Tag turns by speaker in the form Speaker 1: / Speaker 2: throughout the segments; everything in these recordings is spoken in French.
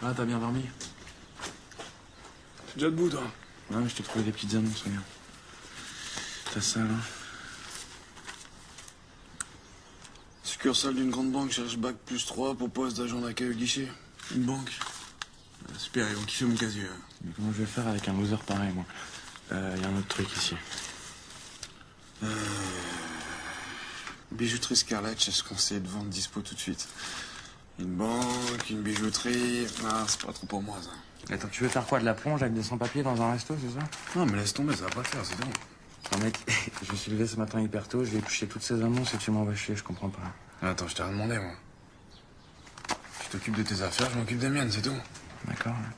Speaker 1: Ah, t'as bien dormi?
Speaker 2: T'es déjà debout, toi?
Speaker 1: Ouais, mais je t'ai trouvé des petites annonces, regarde. T'as ça, là.
Speaker 2: Succursale d'une grande banque cherche bac +3 pour poste d'agent d'accueil au guichet. Une banque? Super, ils vont kiffer mon casier.
Speaker 1: Mais comment je vais faire avec un loser pareil, moi? Y a un autre truc ici.
Speaker 2: Bijouterie Scarlett, j'ai ce conseil de vente dispo tout de suite. Une banque, une bijouterie... Ah, c'est pas trop pour moi, ça.
Speaker 1: Attends, tu veux faire quoi? De la plonge avec des sans-papiers dans un resto, c'est ça?
Speaker 2: Non, mais laisse tomber, ça va pas le faire, c'est bon.
Speaker 1: Non, mec, je me suis levé ce matin hyper tôt, j'ai épluché toutes ces annonces et tu m'envoies chier, je comprends pas.
Speaker 2: Attends, je t'ai rien demandé, moi. Tu t'occupes de tes affaires, je m'occupe des miennes, c'est tout.
Speaker 1: D'accord, ouais.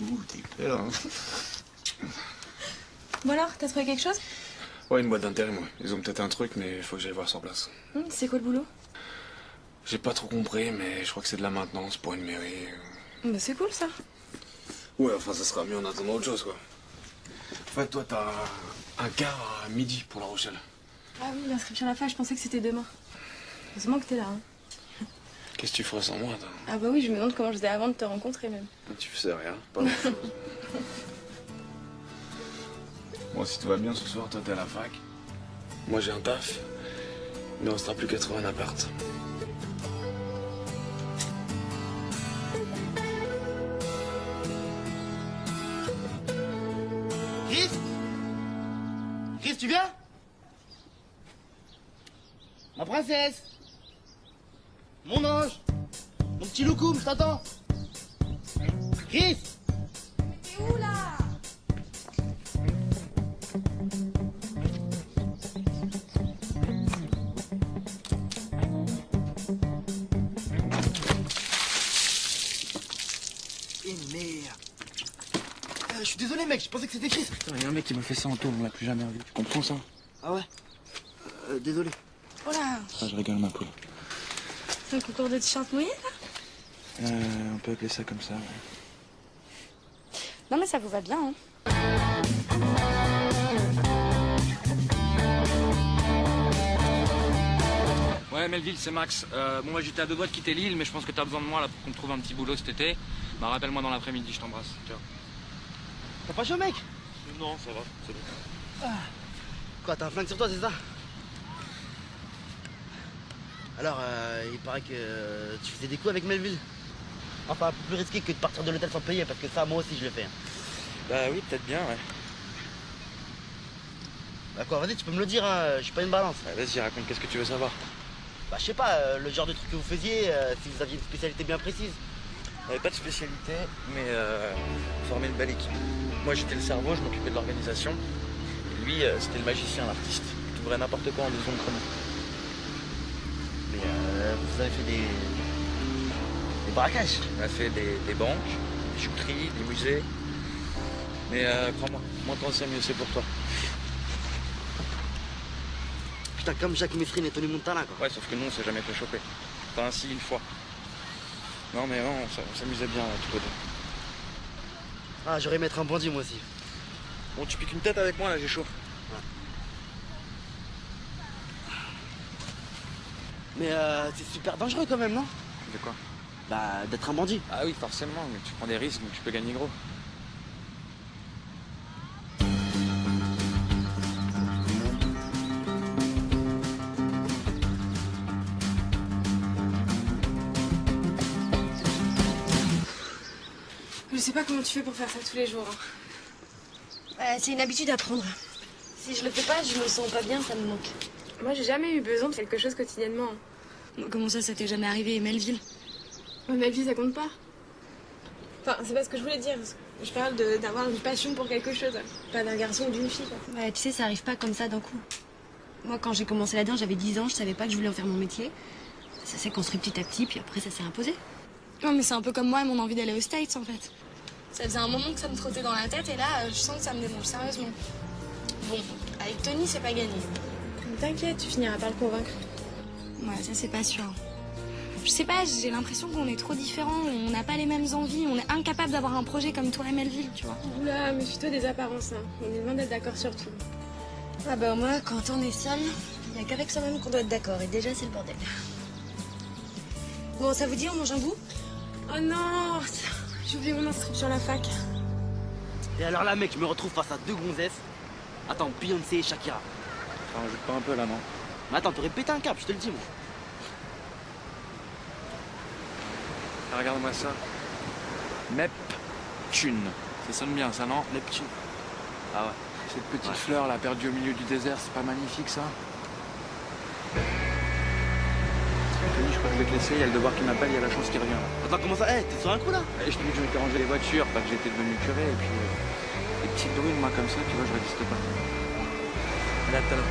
Speaker 2: Ouh, t'es clair, hein.
Speaker 3: Bon alors, t'as trouvé quelque chose?
Speaker 2: Ouais, une boîte d'intérim, ouais. Ils ont peut-être un truc, mais il faut que j'aille voir sur place.
Speaker 3: C'est quoi le boulot?
Speaker 2: J'ai pas trop compris, mais je crois que c'est de la maintenance pour une mairie.
Speaker 3: Bah c'est cool ça.
Speaker 2: Ouais, enfin, ça sera mieux en attendant autre chose, quoi. En fait, toi, t'as un quart à midi pour La Rochelle.
Speaker 3: Ah oui, l'inscription à la fac, je pensais que c'était demain. Heureusement que t'es là. Hein.
Speaker 2: Qu'est-ce que tu ferais sans moi, toi?
Speaker 3: Ah bah oui, je me demande comment je faisais avant de te rencontrer même.
Speaker 2: Tu faisais rien, pas grand-chose. Bon, si tout va bien ce soir, toi, t'es à la fac. Moi, j'ai un taf. Il ne restera plus qu'à trouver un appart.
Speaker 4: Chris? Chris, tu viens? Ma princesse? Mon ange? Mon petit loukoum, je t'attends. Chris?
Speaker 3: T'es où là?
Speaker 4: Eh merde. Je suis désolé mec, je pensais que c'était Chris.
Speaker 1: Putain, y a un mec qui m'a fait ça en tour, on l'a plus jamais revu. Tu comprends ça?
Speaker 4: Ah ouais? Désolé.
Speaker 3: Oh là.
Speaker 1: Ah, je rigole, ma poule.
Speaker 3: C'est un concours de t-shirt mouillé là?
Speaker 1: On peut appeler ça comme ça, ouais.
Speaker 3: Non mais ça vous va bien hein.
Speaker 5: Ouais, Melville, c'est Max. Bon, moi j'étais à 2 doigts de quitter l'île, mais je pense que t'as besoin de moi là pour qu'on me trouve un petit boulot cet été. Bah, rappelle-moi dans l'après-midi, je t'embrasse. Ciao.
Speaker 4: T'as pas chaud mec?
Speaker 5: Non, ça va, c'est bon.
Speaker 4: Quoi, t'as un flingue sur toi, c'est ça? Alors, il paraît que tu faisais des coups avec Melville. Enfin, un peu plus risqué que de partir de l'hôtel sans payer, parce que ça, moi aussi, je le fais. Hein.
Speaker 1: Bah oui, peut-être bien, ouais.
Speaker 4: Bah quoi, vas-y, tu peux me le dire, hein, je suis pas une balance.
Speaker 1: Vas-y, raconte, qu'est-ce que tu veux savoir?
Speaker 4: Bah, je sais pas, le genre de truc que vous faisiez, si vous aviez une spécialité bien précise.
Speaker 1: On n'avait pas de spécialité, mais on formait une belle équipe. Moi, j'étais le cerveau, je m'occupais de l'organisation. Et lui, c'était le magicien, l'artiste. Il ouvrait n'importe quoi en 2 secondes chrono.
Speaker 4: Mais vous avez fait des braquages.
Speaker 1: On a fait des banques, des bijouteries, des musées. Mais crois-moi, moins t'en sais, mieux c'est pour toi.
Speaker 4: Putain, comme Jacques Messrine et Tony Montana, quoi.
Speaker 1: Ouais, sauf que nous, on s'est jamais fait choper. Enfin, ainsi une fois. Non, mais non, on s'amusait bien, tous les deux.
Speaker 4: Ah, j'aurais aimé être un bandit, moi aussi.
Speaker 1: Bon, tu piques une tête avec moi, là, j'ai chaud.
Speaker 4: Ouais. Mais c'est super dangereux, quand même, non?
Speaker 1: De quoi?
Speaker 4: Bah, d'être un bandit.
Speaker 1: Ah oui, forcément, mais tu prends des risques, donc tu peux gagner gros.
Speaker 3: Je sais pas comment tu fais pour faire ça tous les jours. Hein.
Speaker 6: C'est une habitude à prendre. Si je le fais pas, je me sens pas bien, ça me manque.
Speaker 3: Moi j'ai jamais eu besoin de quelque chose quotidiennement.
Speaker 6: Comment ça t'est jamais arrivé, Melville?
Speaker 3: Ouais, ma vie ça compte pas. Enfin, c'est pas ce que je voulais dire. Je parle d'avoir une passion pour quelque chose. Pas d'un garçon ou d'une fille, quoi.
Speaker 6: Ouais, tu sais, ça arrive pas comme ça d'un coup. Moi, quand j'ai commencé la danse, j'avais 10 ans, je savais pas que je voulais en faire mon métier. Ça s'est construit petit à petit, puis après, ça s'est imposé.
Speaker 3: Non, mais c'est un peu comme moi et mon envie d'aller aux States, en fait. Ça faisait un moment que ça me trottait dans la tête, et là, je sens que ça me démange sérieusement. Bon, avec Tony, c'est pas gagné. T'inquiète, tu finiras par le convaincre. Ouais, ça, c'est pas sûr. Je sais pas, j'ai l'impression qu'on est trop différents, on n'a pas les mêmes envies, on est incapable d'avoir un projet comme toi et Melville, tu vois. Oula, méfie-toi des apparences, hein. On est loin d'être d'accord sur tout.
Speaker 6: Ah bah moi, quand on est seul, il y a qu'avec soi-même qu'on doit être d'accord, et déjà, c'est le bordel. Bon, ça vous dit, on mange un bout?
Speaker 3: Oh non, j'ai oublié mon inscription à la fac.
Speaker 4: Et alors là, mec, je me retrouve face à deux gonzesses. Attends, Beyoncé et Shakira.
Speaker 1: Ça rajoute pas un peu là, non?
Speaker 4: Mais attends, t'aurais pété un câble, je te le dis, moi.
Speaker 5: Ah, regarde-moi ça. Neptune. Ça sonne bien, ça, non?
Speaker 4: Neptune.
Speaker 5: Ah ouais. Cette petite fleur là, perdue au milieu du désert, c'est pas magnifique, ça? Tony, je crois que je vais te laisser, il y a le devoir qui m'appelle, il y a la chance qui revient là.
Speaker 4: Attends, comment ça? Eh, t'es sur un coup là?
Speaker 5: Et je te dis que je m'étais rangé les voitures, pas que j'étais devenu curé, et puis les petites brunes, moi, comme ça, tu vois, je résiste pas. Allez, à tout à l'heure.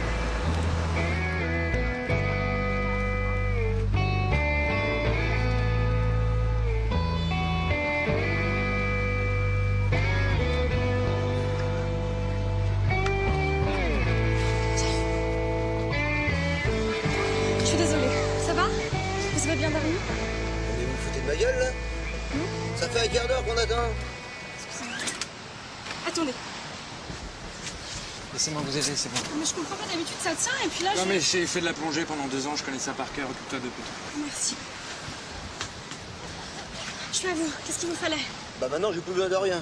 Speaker 3: Je suis désolée. Ça va? Vous avez bien dormi?
Speaker 7: Mais vous vous foutez de ma gueule là? Ça fait un quart d'heure qu'on attend.
Speaker 3: Attendez.
Speaker 5: Laissez-moi vous aider, c'est bon.
Speaker 3: Mais je comprends pas, d'habitude ça tient, et puis là,
Speaker 5: Non mais j'ai fait de la plongée pendant 2 ans, je connais ça par cœur, occupe-toi de tout.
Speaker 3: Merci. Je suis à vous. Qu'est-ce qu'il vous fallait?
Speaker 7: Bah maintenant j'ai plus besoin de rien.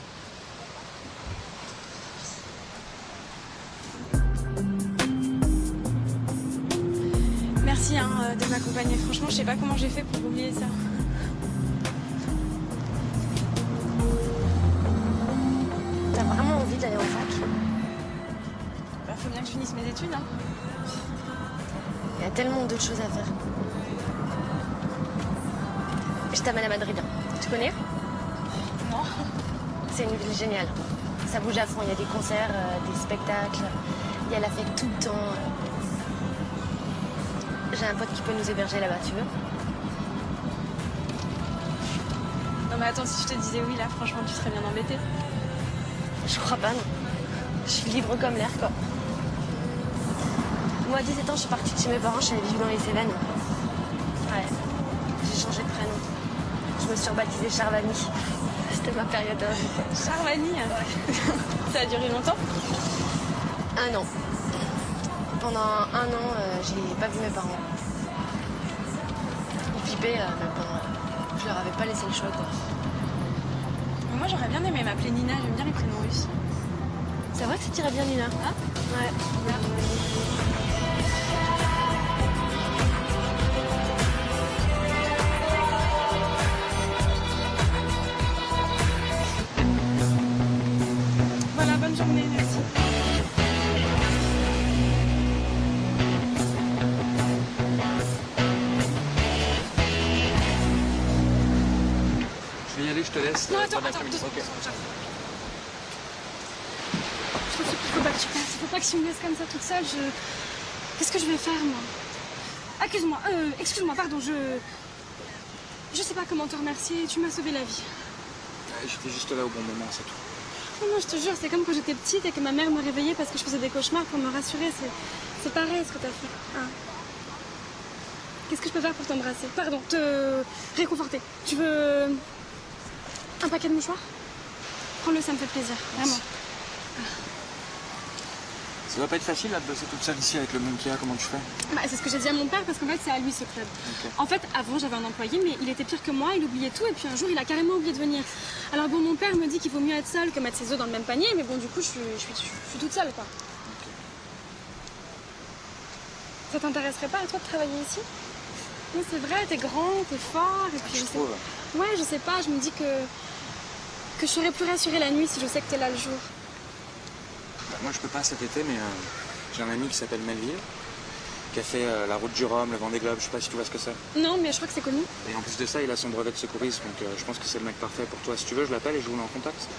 Speaker 3: Merci de m'accompagner. Franchement, je sais pas comment j'ai fait pour oublier ça.
Speaker 6: T'as vraiment envie d'aller en fac?
Speaker 3: Bah, faut bien que je finisse mes études, hein.
Speaker 6: Il y a tellement d'autres choses à faire. Je t'amène à Madrid. Tu connais?
Speaker 3: Non.
Speaker 6: C'est une ville géniale. Ça bouge à fond. Il y a des concerts, des spectacles. Il y a la fête tout le temps. J'ai un pote qui peut nous héberger là-bas, tu veux?
Speaker 3: Non, mais attends, si je te disais oui, là, franchement, tu serais bien embêtée.
Speaker 6: Je crois pas, non. Je suis libre comme l'air, quoi. Moi, à 17 ans, je suis partie de chez mes parents, je suis allée vivre dans les Cévennes. Ouais. J'ai changé de prénom. Je me suis rebaptisée Charvani. C'était ma période de vie.
Speaker 3: Charvani, ça a duré longtemps?
Speaker 6: 1 an. Pendant 1 an, j'ai pas vu mes parents. Ils flippaient, mais bon, je leur avais pas laissé le choix, quoi.
Speaker 3: Mais moi, j'aurais bien aimé m'appeler Nina, j'aime bien les prénoms russes.
Speaker 6: C'est vrai que ça t'irait bien, Nina.
Speaker 3: Hein?
Speaker 6: Ouais.
Speaker 3: Voilà, bonne journée, merci.
Speaker 5: Je vais y aller, je te laisse.
Speaker 3: Non, attends,
Speaker 5: Bon
Speaker 3: attends,
Speaker 5: après-midi.
Speaker 3: 2 secondes.
Speaker 5: Ok.
Speaker 3: Je te supplie, faut pas que tu passes. Faut pas que tu me laisses comme ça toute seule. Qu'est-ce que je vais faire, moi? Excuse-moi, pardon, je sais pas comment te remercier. Tu m'as sauvé la vie.
Speaker 5: Ouais, j'étais juste là au bon moment, c'est tout.
Speaker 3: Non, non, je te jure, c'est comme quand j'étais petite et que ma mère me réveillait parce que je faisais des cauchemars pour me rassurer. C'est pareil ce que t'as fait. Hein. Qu'est-ce que je peux faire pour t'embrasser? Pardon, te réconforter. Tu veux un paquet de mouchoirs? Prends-le, ça me fait plaisir, vraiment.
Speaker 5: Ça doit pas être facile là de bosser toute seule ici avec le monde qu'il y a, comment tu fais?
Speaker 3: Bah, c'est ce que j'ai dit à mon père parce qu'en fait c'est à lui ce club.
Speaker 5: Ok.
Speaker 3: En fait avant j'avais un employé mais il était pire que moi, il oubliait tout et puis un jour il a carrément oublié de venir. Alors bon mon père me dit qu'il vaut mieux être seul que mettre ses œufs dans le même panier mais bon du coup je suis toute seule quoi.
Speaker 5: Ok.
Speaker 3: Ça t'intéresserait pas à toi de travailler ici? Oui c'est vrai, t'es grand, t'es fort et puis
Speaker 5: Je
Speaker 3: je sais...
Speaker 5: trouve.
Speaker 3: Ouais je sais pas, je me dis que je serais plus rassurée la nuit si je sais que t'es là le jour.
Speaker 5: Bah, moi je peux pas cet été mais j'ai un ami qui s'appelle Melville qui a fait la route du Rhum, le Vendée Globe, je sais pas si tu vois ce que c'est.
Speaker 3: Non, mais je crois que c'est connu.
Speaker 5: Et en plus de ça, il a son brevet de secourisme, donc je pense que c'est le mec parfait pour toi. Si tu veux, je l'appelle et je vous mets en contact.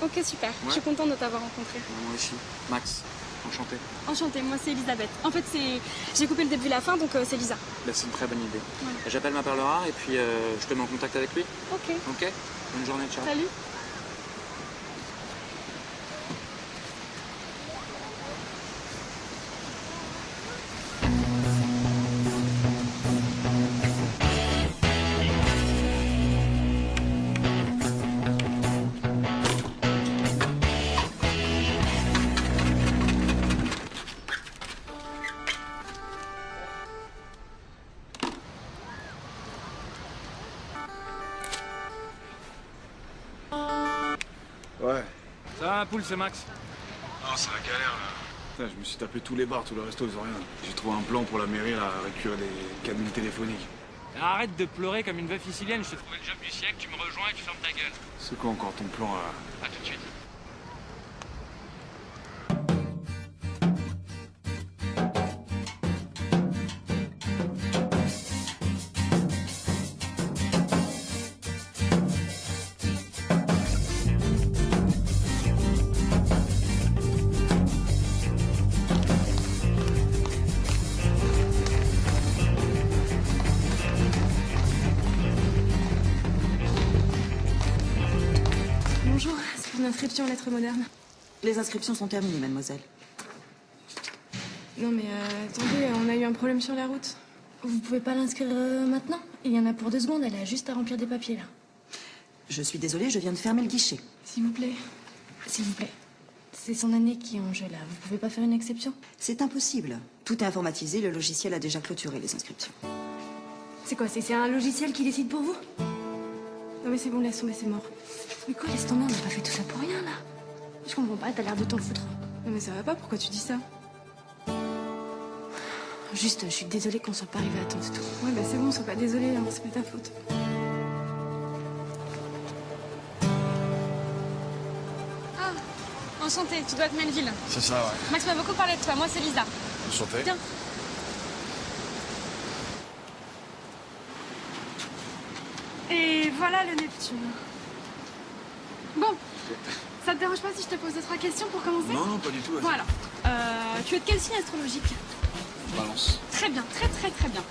Speaker 3: Ok, super.
Speaker 5: Ouais.
Speaker 3: Je suis contente de t'avoir rencontré.
Speaker 5: Moi aussi. Max, enchanté.
Speaker 3: Enchantée, moi c'est Elisabeth. En fait, j'ai coupé le début et la fin, donc c'est Lisa.
Speaker 5: Bah, c'est une très bonne idée.
Speaker 3: Ouais.
Speaker 5: J'appelle ma perle rare et puis je te mets en contact avec lui.
Speaker 3: Ok.
Speaker 5: Ok. Bonne journée, ciao.
Speaker 3: Salut.
Speaker 2: Ouais.
Speaker 5: Ça va, Poule, c'est Max.
Speaker 2: Non, c'est la galère là. Putain, je me suis tapé tous les bars, tous les restos, ils ont rien. J'ai trouvé un plan pour la mairie là, à récupérer des cabines téléphoniques.
Speaker 5: Arrête de pleurer comme une veuve sicilienne, je t'ai trouvé le job du siècle, tu me rejoins et tu fermes ta gueule.
Speaker 2: C'est quoi encore ton plan là?
Speaker 5: À tout de suite.
Speaker 3: Bonjour, c'est pour une inscription en lettres modernes.
Speaker 8: Les inscriptions sont terminées, mademoiselle.
Speaker 3: Non mais attendez, on a eu un problème sur la route. Vous pouvez pas l'inscrire maintenant? Il y en a pour 2 secondes, elle a juste à remplir des papiers là.
Speaker 8: Je suis désolée, je viens de fermer le guichet.
Speaker 3: S'il vous plaît. S'il vous plaît. C'est son année qui est en jeu là, vous pouvez pas faire une exception?
Speaker 8: C'est impossible. Tout est informatisé, le logiciel a déjà clôturé les inscriptions.
Speaker 3: C'est quoi, c'est un logiciel qui décide pour vous? Non mais c'est bon, laisse tomber, c'est mort. Mais quoi, laisse tomber, on n'a pas fait tout ça pour rien là. Je comprends pas, t'as l'air de t'en foutre. Non mais ça va pas, pourquoi tu dis ça? Juste, je suis désolée qu'on soit pas arrivé à temps, c'est tout. Ouais bah c'est bon, sois pas désolée, hein, c'est pas ta faute. Ah, enchantée, tu dois être Melville.
Speaker 2: C'est ça, ouais.
Speaker 3: Max m'a beaucoup parlé de toi, moi c'est Lisa.
Speaker 2: Enchanté.
Speaker 3: Tiens. Et voilà le Neptune. Bon, ça te dérange pas si je te pose 2-3 questions pour commencer?
Speaker 2: Non, non, pas du tout. vas-y.
Speaker 3: Voilà. Tu es de quel signe astrologique?
Speaker 2: Balance.
Speaker 3: Très bien, très très très bien.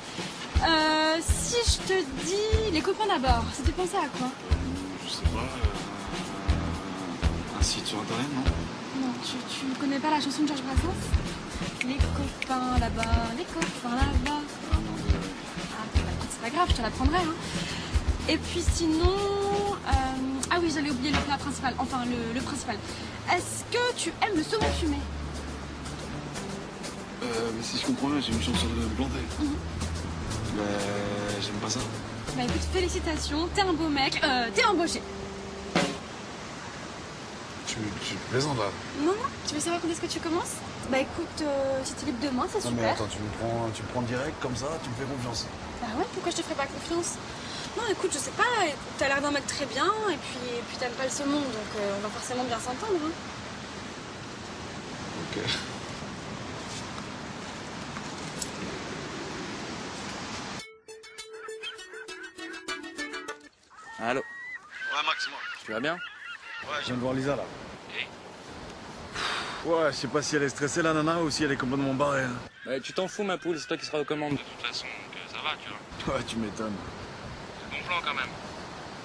Speaker 3: Si je te dis les copains d'abord, ça te fait penser à quoi?
Speaker 2: Je sais pas. Un site sur internet, non?
Speaker 3: Non, tu connais pas la chanson de Georges Brassens? Les copains là-bas, les copains là-bas.
Speaker 2: Ah non, désolé.
Speaker 3: Ah, bah, écoute, c'est pas grave, je te l'apprendrai. Hein. Et puis sinon... Ah oui, j'allais oublier le plat principal, enfin le principal. Est-ce que tu aimes le saumon fumé?
Speaker 2: Mais si je comprends bien, j'ai une chance de me planter. J'aime pas ça.
Speaker 3: Bah écoute, félicitations, t'es un beau mec, t'es embauché.
Speaker 2: Tu plaisantes là?
Speaker 3: Non, non, tu veux savoir quand est-ce que tu commences? Bah écoute, si t'es libre demain, c'est
Speaker 2: Non
Speaker 3: super.
Speaker 2: mais attends, tu me prends direct comme ça, tu me fais confiance.
Speaker 3: Bah ouais, pourquoi je te ferais pas confiance? Non, écoute, je sais pas, t'as l'air d'un mec très bien, et puis t'aimes pas le saumon, donc on va forcément bien s'entendre. Hein.
Speaker 2: Ok.
Speaker 5: Allô,
Speaker 2: Ouais, Max, moi.
Speaker 5: tu vas bien?
Speaker 2: Ouais, je viens de voir Lisa là. Ouais, je sais pas si elle est stressée la nana ou si elle est complètement barrée. Hein.
Speaker 5: Bah, tu t'en fous, ma poule, c'est toi qui seras aux commandes. De toute façon, donc ça va, tu vois.
Speaker 2: Ouais, tu m'étonnes.
Speaker 5: C'est bon plan quand même.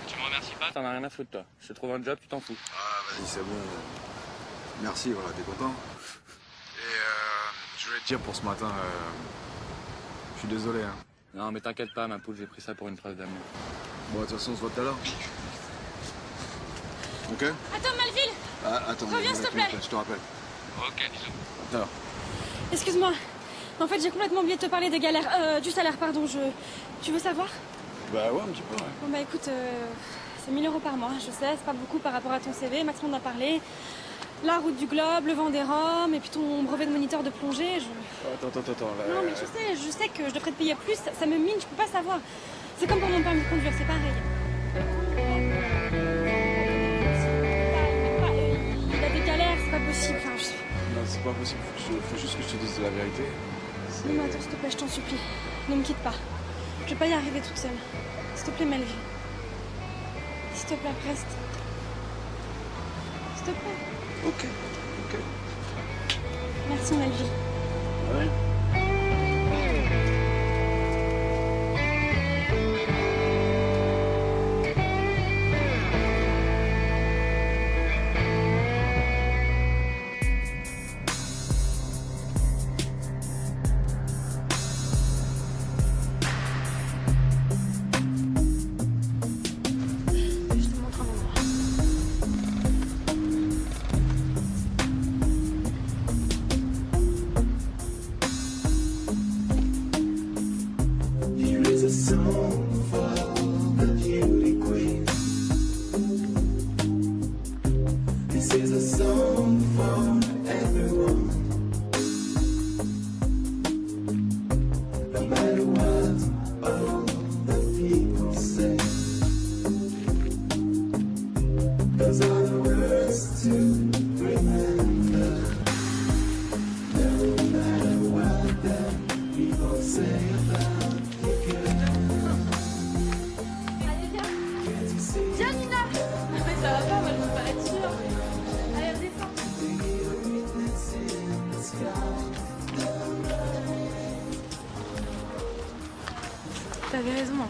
Speaker 5: Tu me remercies pas, t'en as rien à foutre, toi. Je te trouve un job, tu t'en fous.
Speaker 2: Ah, vas-y, c'est bon. Merci, voilà, t'es content? Et je voulais te dire pour ce matin, je suis désolé. Hein.
Speaker 5: Non, mais t'inquiète pas, ma poule, j'ai pris ça pour une preuve d'amour.
Speaker 2: Bon, de toute façon, on se voit tout à l'heure. Ok?
Speaker 3: Attends, Melville!
Speaker 2: Ah, attends,
Speaker 3: Reviens, s'il te plaît.
Speaker 2: Je te rappelle.
Speaker 5: Ok, bisous.
Speaker 2: À tout à l'heure.
Speaker 3: Excuse-moi. En fait, j'ai complètement oublié de te parler des galères. Du salaire, pardon. Tu veux savoir?
Speaker 2: Bah ouais, un petit peu, ouais.
Speaker 3: Bon, bah écoute, c'est 1000 € par mois. Je sais, c'est pas beaucoup par rapport à ton CV. Max m'en a parlé. La route du globe, le Vendée Rhum, et puis ton brevet de moniteur de plongée.
Speaker 2: Attends. Là,
Speaker 3: Non, mais je sais que je devrais te payer plus. Ça me mine, je peux pas savoir. C'est comme pour mon permis de conduire, c'est pareil. Il a des galères, c'est pas possible. Enfin,
Speaker 2: Non, c'est pas possible. Faut juste que je te dise la vérité.
Speaker 3: Non mais attends, s'il te plaît, je t'en supplie. Ne me quitte pas. Je vais pas y arriver toute seule. S'il te plaît, Melville. S'il te plaît, reste. S'il te plaît.
Speaker 2: Ok.
Speaker 3: Merci, Melville.
Speaker 4: Ouais.
Speaker 3: Je te montre un endroit. Viens, Nina. Mais ça va pas, moi je veux pas être sûre. Allez, redescends. T'avais raison. Hein.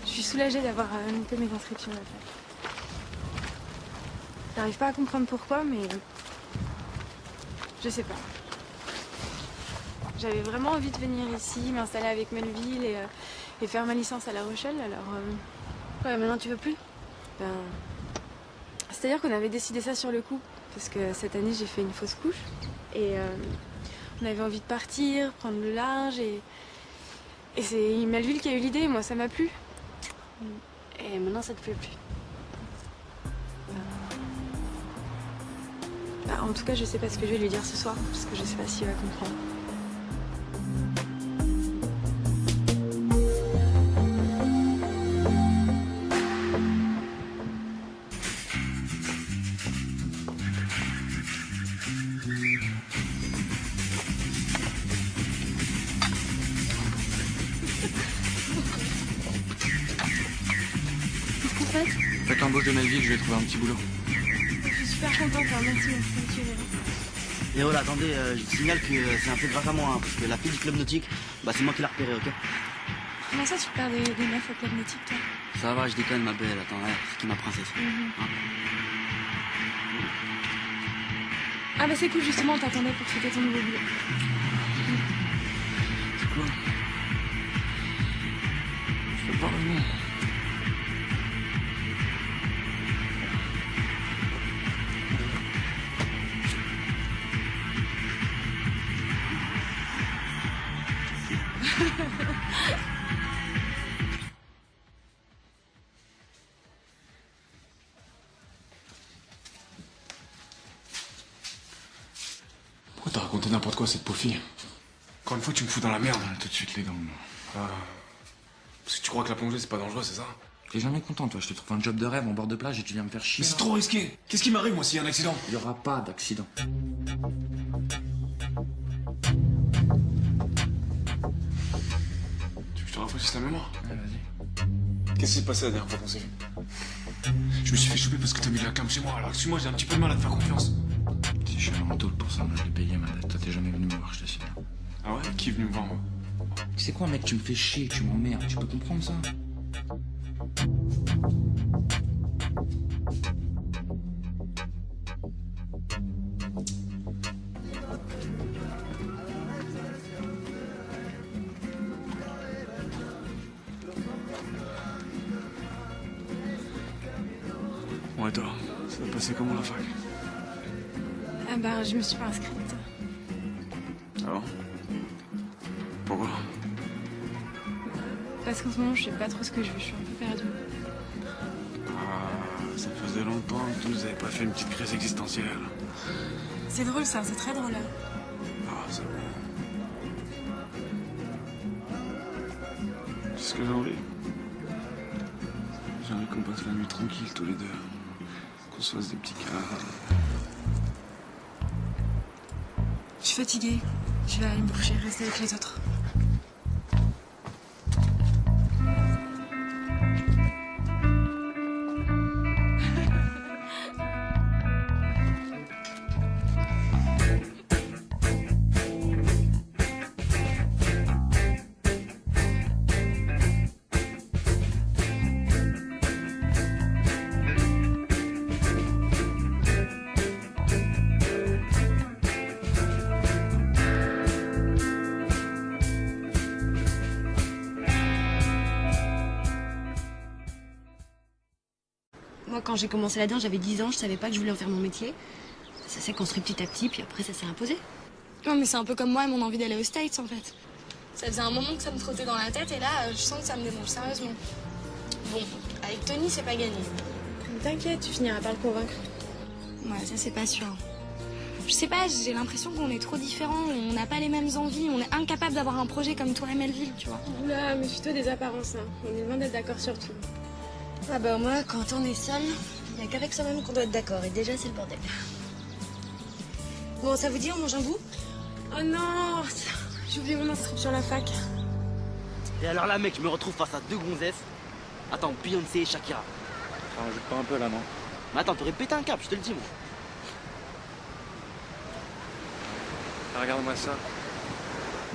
Speaker 3: Je suis soulagée d'avoir noté mes inscriptions à la fac. J'arrive pas à comprendre pourquoi, mais je sais pas. J'avais vraiment envie de venir ici, m'installer avec Melville et faire ma licence à La Rochelle, alors... Ouais, maintenant tu veux plus? Ben... C'est-à-dire qu'on avait décidé ça sur le coup, parce que cette année j'ai fait une fausse couche, et on avait envie de partir, prendre le large, et c'est Melville qui a eu l'idée, moi ça m'a plu. Et maintenant ça te plaît plus. Ben, en tout cas je sais pas ce que je vais lui dire ce soir, parce que je sais pas s'il va comprendre.
Speaker 5: Avec l'embauche de Melville, je vais trouver un petit boulot.
Speaker 3: Je suis super contente, hein. Merci.
Speaker 4: Et voilà, attendez, je vous signale que c'est un peu grâce à moi, hein, parce que la fille du club nautique, bah c'est moi qui l'ai repérée, ok?
Speaker 3: Comment ça, tu perds des meufs au club nautique, toi?
Speaker 4: Ça va, je déconne, ma belle, attends, ouais, c'est qui ma princesse? Hein?
Speaker 3: Ah bah c'est cool, justement, on t'attendait pour fêter ton nouveau boulot.
Speaker 5: C'est quoi? Je peux pas revenir.
Speaker 2: Pourquoi t'as raconté n'importe quoi à cette pauvre fille? Encore une fois, tu me fous dans la merde.
Speaker 5: Tout de suite les dents.
Speaker 2: Ah. Parce que tu crois que la plongée, c'est pas dangereux, c'est ça?
Speaker 5: T'es jamais content, toi. Je te trouve un job de rêve en bord de plage et tu viens me faire chier.
Speaker 2: Mais c'est trop risqué. Qu'est-ce qui m'arrive, moi, s'il y a un accident?
Speaker 5: Il y aura pas d'accident.
Speaker 2: Tu veux que je te rafraîchisse la mémoire?
Speaker 5: Ouais, vas-y.
Speaker 2: Qu'est-ce qui s'est passé la dernière fois qu'on s'est vu? Je me suis fait choper parce que t'as mis de la cam chez moi, alors excuse-moi, j'ai un petit peu de mal à te faire confiance.
Speaker 5: Si je suis en taule pour ça, moi je l'ai payé ma dette. Toi t'es jamais venu me voir, je te signale.
Speaker 2: Ah ouais? Qui est venu me voir, moi?
Speaker 5: C'est quoi, mec, tu me fais chier, tu m'emmerdes, tu peux comprendre ça?
Speaker 2: Bon, et toi? Ça va passer comment la fac?
Speaker 3: Ah bah je me suis pas inscrite.
Speaker 2: Ah bon? Pourquoi?
Speaker 3: Parce qu'en ce moment je sais pas trop ce que je veux, je suis un peu perdue.
Speaker 2: Ah, ça faisait longtemps que vous avez pas fait une petite crise existentielle.
Speaker 3: C'est drôle ça, c'est très drôle.
Speaker 2: Ah, c'est bon. C'est ce que j'ai envie. J'ai envie qu'on passe la nuit tranquille tous les deux. Qu'on se fasse des petits câlins.
Speaker 3: Je suis fatiguée. Je vais aller me coucher, rester avec les autres.
Speaker 6: Moi, quand j'ai commencé la danse, j'avais 10 ans, je savais pas que je voulais en faire mon métier. Ça s'est construit petit à petit, puis après ça s'est imposé.
Speaker 3: Non, mais c'est un peu comme moi et mon envie d'aller aux States, en fait. Ça faisait un moment que ça me trottait dans la tête, et là, je sens que ça me démange sérieusement. Bon, avec Tony, c'est pas gagné.
Speaker 6: T'inquiète, tu finiras par le convaincre.
Speaker 3: Ouais, ça, c'est pas sûr. Je sais pas, j'ai l'impression qu'on est trop différents, on n'a pas les mêmes envies, on est incapable d'avoir un projet comme toi et Melville, tu vois.
Speaker 6: Oula, méfie-toi des apparences, hein. On est loin d'être d'accord sur tout. Ah bah moi, quand on est seul, il n'y a qu'avec soi-même qu'on doit être d'accord, et déjà c'est le bordel. Bon, ça vous dit, on mange un bout?
Speaker 3: Oh non, j'ai oublié mon inscription à la fac.
Speaker 4: Et alors là, mec, je me retrouve face à deux gonzesses. Attends, Beyoncé et Shakira.
Speaker 1: Ça rajoute pas un peu là, non?
Speaker 4: Mais attends, t'aurais pété un câble, je te le dis, moi.
Speaker 5: Ah, regarde-moi ça.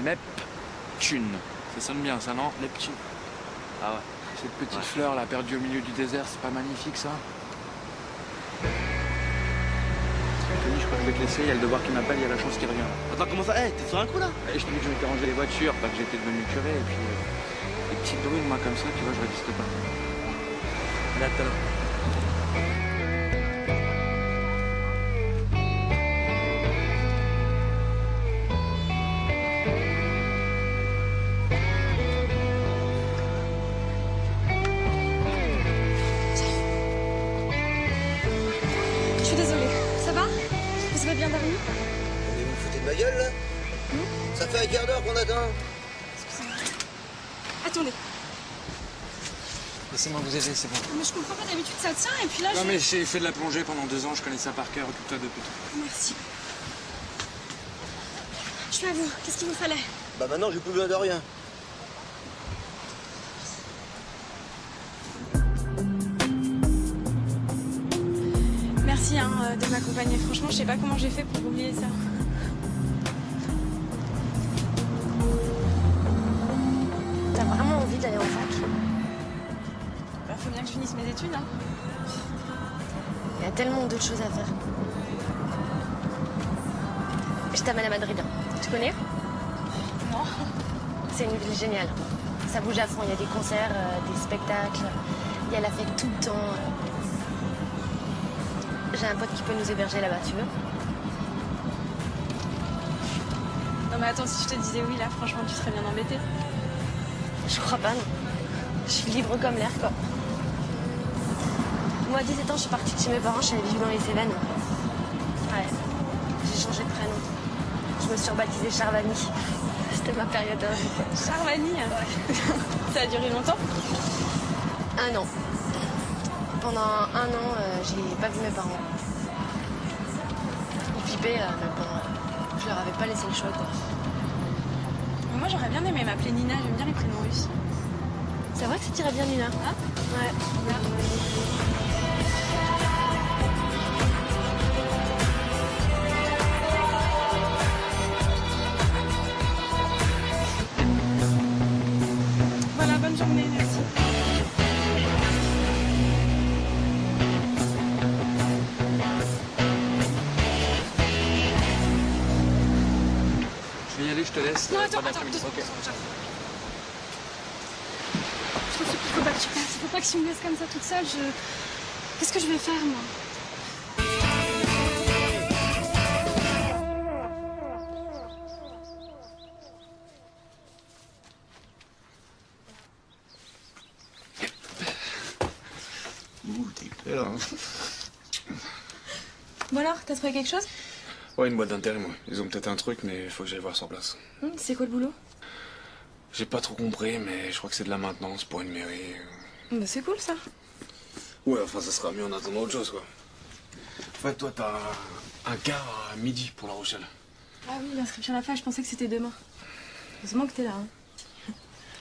Speaker 5: Neptune. Ça sonne bien, ça, non?
Speaker 4: Neptune.
Speaker 5: Ah ouais. Cette petite fleur là, perdue au milieu du désert, c'est pas magnifique ça? Tony, je crois que je vais te laisser, il y a le devoir qui m'appelle, il y a la chance qui revient.
Speaker 4: Attends, comment ça? T'es sur un coup là?
Speaker 5: Et je te dis que je m'étais rangé les voitures, pas que j'étais devenu curé, et puis les petites brunes, moi comme ça, tu vois, je résiste pas.
Speaker 1: Là, tout à l'heure.
Speaker 3: Je suis désolée. Ça va? Vous avez bien dormi?
Speaker 7: Mais vous vous foutez de ma gueule là? Ça fait un quart d'heure qu'on attend.
Speaker 3: Excusez-moi. Attendez.
Speaker 5: Laissez-moi vous aider, c'est bon.
Speaker 3: Mais je comprends pas, d'habitude ça tient, et puis là,
Speaker 5: Non mais j'ai fait de la plongée pendant 2 ans, je connais ça par cœur, occupe-toi de tout.
Speaker 3: Merci. Je suis à vous. Qu'est-ce qu'il vous fallait?
Speaker 7: Bah maintenant j'ai plus besoin de rien.
Speaker 3: Merci de m'accompagner. Franchement, je sais pas comment j'ai fait pour oublier ça.
Speaker 6: T'as vraiment envie d'aller en fac?
Speaker 3: Bah, faut bien que je finisse mes études, hein.
Speaker 6: Il y a tellement d'autres choses à faire. Je t'amène à Madrid. Tu connais?
Speaker 3: Non.
Speaker 6: C'est une ville géniale. Ça bouge à fond. Il y a des concerts, des spectacles. Il y a la fête tout le temps. J'ai un pote qui peut nous héberger là-bas, tu veux?
Speaker 3: Non mais attends, si je te disais oui, là, franchement, tu serais bien embêtée.
Speaker 6: Je crois pas, non. Je suis libre comme l'air, quoi. Moi, à 17 ans, je suis partie de chez mes parents, je suis allée vivre dans les Cévennes. Ouais. J'ai changé de prénom. Je me suis rebaptisée Charvani. C'était ma période de vie.
Speaker 3: Charvani? Ouais. Ça a duré longtemps?
Speaker 6: 1 an. Pendant 1 an, j'ai pas vu mes parents. Ils flippaient, mais bon, je leur avais pas laissé le choix, quoi.
Speaker 3: Mais moi, j'aurais bien aimé m'appeler Nina, j'aime bien les prénoms russes.
Speaker 6: C'est vrai que ça tirait bien, Nina.
Speaker 3: Hein?
Speaker 6: Ouais.
Speaker 3: Voilà, bonne journée, merci.
Speaker 5: Je vais y aller, je te laisse.
Speaker 3: Non, attends,
Speaker 5: Bon
Speaker 3: attends,
Speaker 5: après-midi.
Speaker 3: 2 secondes.
Speaker 5: Ok.
Speaker 3: Je te supplie, faut pas que tu passes. Faut pas que tu me laisses comme ça toute seule. Qu'est-ce que je vais faire, moi?
Speaker 2: Ouh, t'es belle, hein.
Speaker 3: Bon alors, t'as trouvé quelque chose?
Speaker 2: Ouais, une boîte d'intérim, ouais. Ils ont peut-être un truc, mais il faut que j'aille voir sur place.
Speaker 3: C'est quoi le boulot?
Speaker 2: J'ai pas trop compris, mais je crois que c'est de la maintenance pour une mairie.
Speaker 3: Bah c'est cool ça.
Speaker 2: Ouais, enfin, ça sera mieux en attendant autre chose, quoi. En fait, toi, t'as un quart à midi pour La Rochelle.
Speaker 3: Ah oui, l'inscription à la fac, je pensais que c'était demain. Heureusement que t'es là. Hein.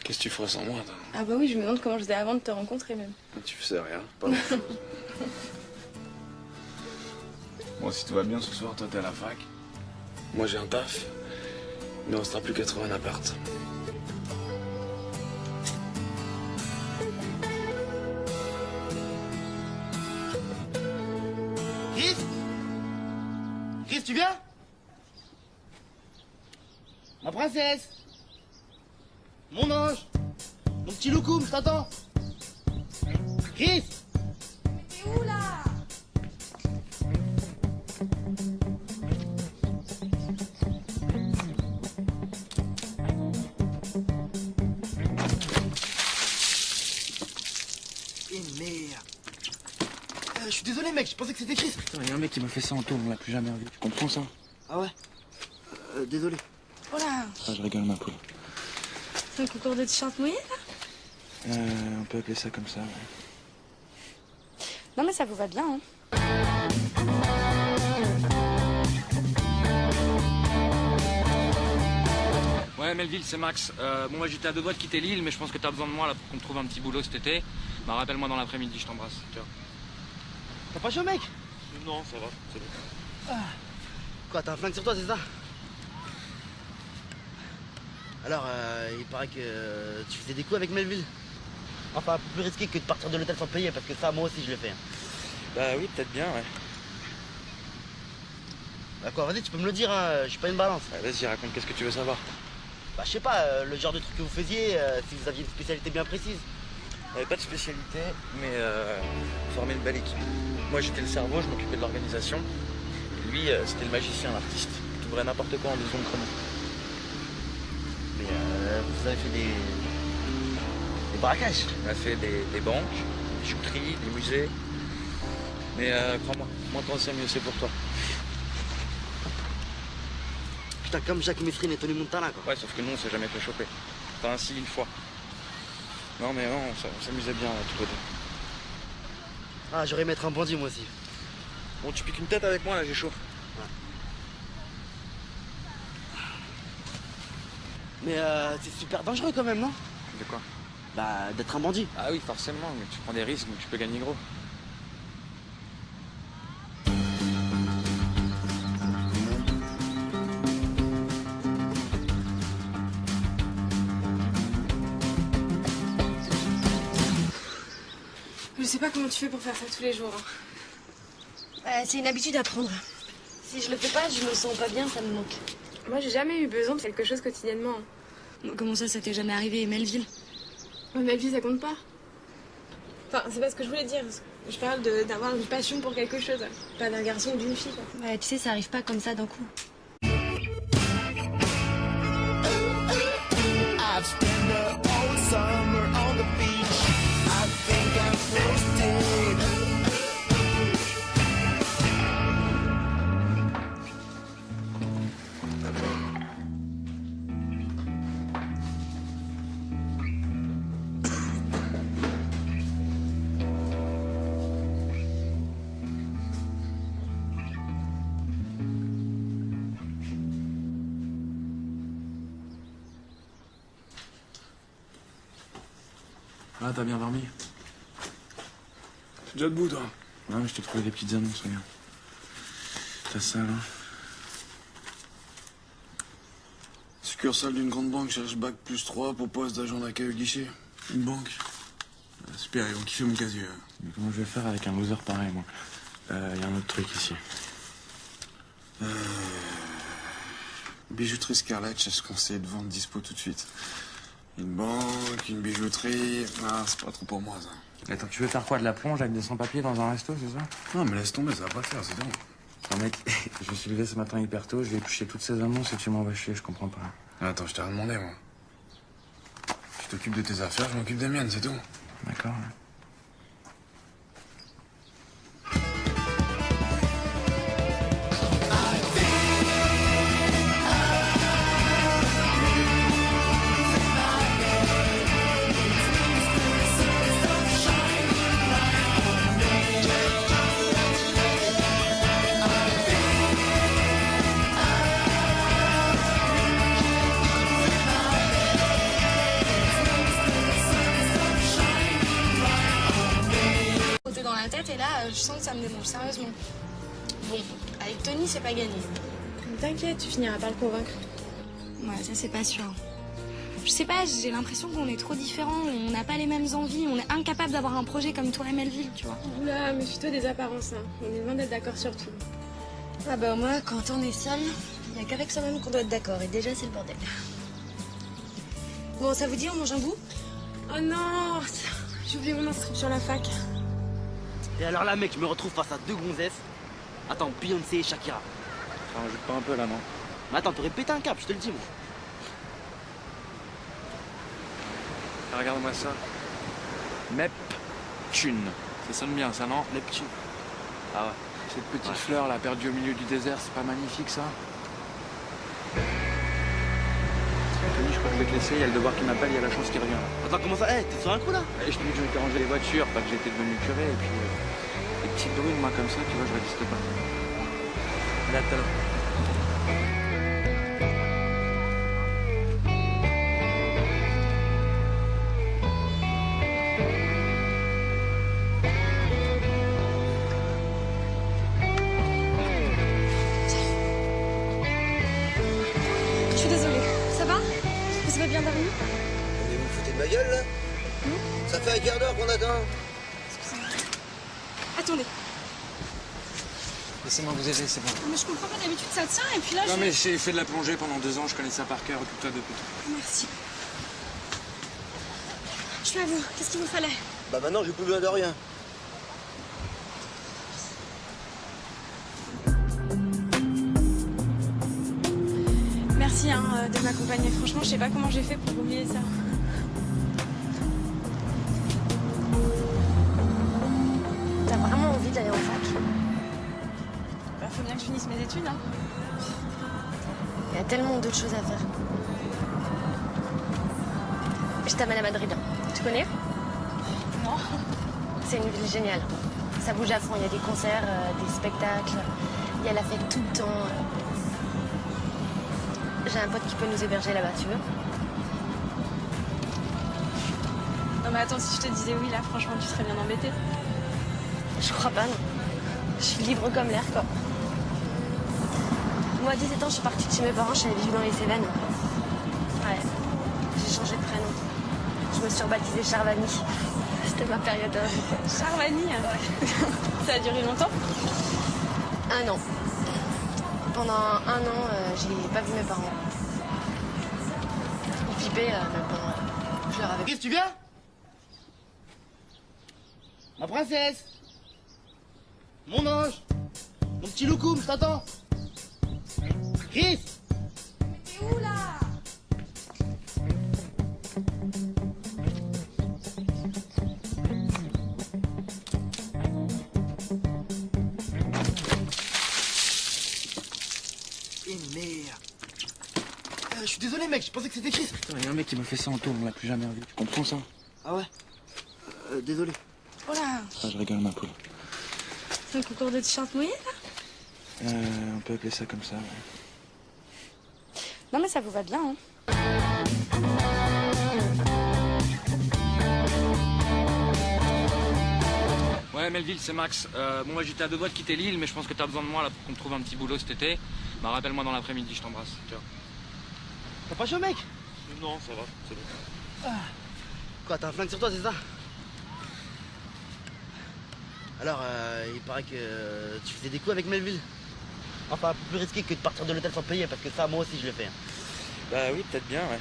Speaker 2: Qu'est-ce que tu ferais sans moi, toi?
Speaker 3: Ah bah oui, je me demande comment je faisais avant de te rencontrer même.
Speaker 2: Tu faisais rien, pas grand-chose. Bon, si tout va bien ce soir, toi t'es à la fac. Moi j'ai un taf. Mais on sera plus qu'à trouver un appart.
Speaker 4: Chris? Chris, tu viens? Ma princesse? Mon ange? Mon petit loukoum, je t'attends. Chris?
Speaker 3: T'es où là?
Speaker 4: Eh merde. Je suis désolé mec, je pensais que c'était Chris.
Speaker 5: Putain, il y a un mec qui m'a fait ça en tôle, on l'a plus jamais revu. Tu comprends ça?
Speaker 4: Ah ouais? Désolé.
Speaker 3: Oh là.
Speaker 5: Ah, je rigole ma poule.
Speaker 3: C'est un concours de t-shirt mouillé là?
Speaker 5: On peut appeler ça comme ça, ouais.
Speaker 3: Non mais ça vous va bien hein.
Speaker 5: Ouais, Melville, c'est Max. Bon, moi j'étais à 2 doigts de quitter l'île, mais je pense que t'as besoin de moi là pour qu'on me trouve un petit boulot cet été. Bah, rappelle-moi dans l'après-midi, je t'embrasse. Ciao.
Speaker 4: T'as pas chaud mec?
Speaker 5: Non, ça va, c'est bon.
Speaker 4: Quoi, t'as un flingue sur toi, c'est ça? Alors, il paraît que tu faisais des coups avec Melville. Enfin, un peu plus risqué que de partir de l'hôtel sans payer, parce que ça, moi aussi, je l'ai fait. Hein.
Speaker 1: Bah oui, peut-être bien, ouais.
Speaker 4: Bah quoi, vas-y, tu peux me le dire, hein, je suis pas une balance.
Speaker 1: Ouais, vas-y, raconte, qu'est-ce que tu veux savoir?
Speaker 4: Bah, je sais pas, le genre de truc que vous faisiez, si vous aviez une spécialité bien précise.
Speaker 1: On n'avait pas de spécialité, mais on formait une belle équipe. Moi, j'étais le cerveau, je m'occupais de l'organisation. Et lui, c'était le magicien, l'artiste. Il ouvrait n'importe quoi en 2 secondes chrono.
Speaker 4: Mais vous avez fait des braquages.
Speaker 1: On a fait des banques, des bijouteries, des musées. Mais crois-moi, moins t'en sais, mieux c'est pour toi.
Speaker 4: Putain, comme Jacques Messrine et Tony Montana, quoi.
Speaker 1: Ouais, sauf que nous, on s'est jamais fait choper. Enfin, si, une fois. Non, mais non, on s'amusait bien, là, tous les deux.
Speaker 4: Ah, j'aurais aimé être un bandit, moi aussi.
Speaker 1: Bon, tu piques une tête avec moi, là, j'ai chaud.
Speaker 4: Mais c'est super dangereux quand même, non?
Speaker 1: De quoi?
Speaker 4: Bah, d'être un bandit.
Speaker 1: Ah oui, forcément, mais tu prends des risques, donc tu peux gagner gros.
Speaker 3: Je sais pas comment tu fais pour faire ça tous les jours. Hein.
Speaker 6: C'est une habitude à prendre. Si je le fais pas, je me sens pas bien, ça me manque.
Speaker 3: Moi j'ai jamais eu besoin de quelque chose quotidiennement.
Speaker 6: Comment ça t'est jamais arrivé, Melville?
Speaker 3: Ouais, ma vie ça compte pas. Enfin, c'est pas ce que je voulais dire. Je parle d'avoir une passion pour quelque chose. Pas d'un garçon ou d'une fille. Quoi.
Speaker 6: Ouais, tu sais, ça arrive pas comme ça d'un coup.
Speaker 9: I've spent the whole summer on the beach. I think I'm frosted.
Speaker 5: Ah, t'as bien dormi?
Speaker 2: T'es déjà debout, toi?
Speaker 5: Ouais, je t'ai trouvé des petites annonces, regarde. T'as ça, là?
Speaker 2: Succursale d'une grande banque cherche bac +3 pour poste d'agent d'accueil au guichet. Une banque? Super, ils vont kiffer mon casier.
Speaker 5: Mais comment je vais faire avec un loser pareil, moi? Y a un autre truc ici.
Speaker 2: Bijouterie Scarlett, je conseille de vendre dispo tout de suite. Une banque, une bijouterie... Ah, c'est pas trop pour moi, ça.
Speaker 5: Attends, tu veux faire quoi? De la plonge avec des sans-papiers dans un resto, c'est ça?
Speaker 2: Non, mais laisse tomber, ça va pas le faire, c'est bon.
Speaker 5: Non, mec, je me suis levé ce matin hyper tôt, j'ai épluché toutes ces annonces et tu m'envoies chier, je comprends pas.
Speaker 2: Attends, je t'ai rien demandé, moi. Tu t'occupes de tes affaires, je m'occupe des miennes, c'est tout.
Speaker 5: D'accord, ouais.
Speaker 3: et là, je sens que ça me démange sérieusement. Bon, avec Tony, c'est pas gagné.
Speaker 6: T'inquiète, tu finiras par le convaincre.
Speaker 3: Ouais, ça c'est pas sûr. Je sais pas, j'ai l'impression qu'on est trop différents, on n'a pas les mêmes envies, on est incapable d'avoir un projet comme toi et Melville, tu vois.
Speaker 6: Oula, méfie-toi des apparences, hein. On est loin d'être d'accord sur tout.
Speaker 10: Ah bah moi, quand on est seul, il n'y a qu'avec soi-même qu'on doit être d'accord. Et déjà, c'est le bordel. Bon, ça vous dit, on mange un bout?
Speaker 6: Oh non, j'ai oublié mon inscription à la fac.
Speaker 4: Et alors là, mec, je me retrouve face à deux gonzesses. Attends, Beyoncé et Shakira.
Speaker 1: Ça rajoute pas un peu là, non?
Speaker 4: Mais attends, t'aurais pété un câble, je te le dis, moi.
Speaker 5: Ah, regarde-moi ça. Neptune. Ça sonne bien, ça, non?
Speaker 4: Neptune.
Speaker 5: Ah ouais. Cette petite fleur là, perdue au milieu du désert, c'est pas magnifique ça?
Speaker 1: Tony, je crois que je vais te laisser, il y a le devoir qui m'appelle, il y a la chance qui revient là.
Speaker 4: Attends, comment ça? T'es sur un coup là?
Speaker 1: Et je t'ai dit que je m'étais rangé les voitures, pas que j'étais devenu curé, et puis les petites brunes, moi comme ça, tu vois, je résiste pas. Allez, à tout à l'heure.
Speaker 3: Je suis désolée. Ça va? Vous avez bien dormi?
Speaker 7: Mais vous foutez de ma gueule là? Ça fait un quart d'heure qu'on attend.
Speaker 3: Excusez-moi. Attendez.
Speaker 5: Laissez-moi vous aider, c'est bon.
Speaker 3: Mais je comprends pas, d'habitude ça tient et puis là
Speaker 5: Non mais j'ai fait de la plongée pendant 2 ans, je connais ça par cœur, occupe-toi de tout.
Speaker 3: Merci. Je suis à vous. Qu'est-ce qu'il vous fallait?
Speaker 7: Bah maintenant j'ai plus besoin de rien.
Speaker 6: Merci de m'accompagner. Franchement, je sais pas comment j'ai fait pour oublier ça.
Speaker 10: T'as vraiment envie d'aller en fac?
Speaker 6: Bah, faut bien que je finisse mes études, hein.
Speaker 10: Il y a tellement d'autres choses à faire. Je t'amène à Madrid. Tu connais?
Speaker 6: Non.
Speaker 10: C'est une ville géniale. Ça bouge à fond. Il y a des concerts, des spectacles. Il y a la fête tout le temps. J'ai un pote qui peut nous héberger là-bas, tu veux?
Speaker 6: Non mais attends, si je te disais oui là, franchement, tu serais bien embêtée.
Speaker 10: Je crois pas, non. Je suis libre comme l'air, quoi. Moi, à 17 ans, je suis partie de chez mes parents, je suis allée vivre dans les Cévennes. Ouais. J'ai changé de prénom. Je me suis rebaptisée Charvani. C'était ma période de vie.
Speaker 6: Charvani, ça a duré longtemps?
Speaker 10: 1 an. Pendant 1 an, j'ai pas vu mes parents. Ils flippaient, mais bon, je leur avais...
Speaker 4: Chris, tu viens? Ma princesse! Mon ange! Mon petit loukoum, je t'attends! Chris!
Speaker 3: T'es où là?
Speaker 4: Et merde! Je suis désolé, mec, je pensais que c'était Chris!
Speaker 1: Putain, il y a un mec qui me fait ça en tour, on l'a plus jamais revu. Tu comprends ça?
Speaker 4: Ah ouais? Désolé.
Speaker 3: Oh là!
Speaker 1: Ah, je rigole ma poule.
Speaker 3: C'est un concours de t-shirt mouillé là?
Speaker 1: On peut appeler ça comme ça, ouais.
Speaker 3: Non mais ça vous va bien, hein?
Speaker 5: Ouais, Melville, c'est Max. Bon, moi j'étais à 2 doigts de quitter l'île, mais je pense que t'as besoin de moi là pour qu'on me trouve un petit boulot cet été. Bah, rappelle-moi dans l'après-midi, je t'embrasse. Ciao.
Speaker 4: T'as pas chaud, mec?
Speaker 5: Non, ça va, c'est bon.
Speaker 4: Quoi, t'as un flingue sur toi, c'est ça? Alors, il paraît que tu faisais des coups avec Melville. Enfin, un peu plus risqué que de partir de l'hôtel sans payer, parce que ça, moi aussi, je le fais.
Speaker 1: Bah oui, peut-être bien, ouais.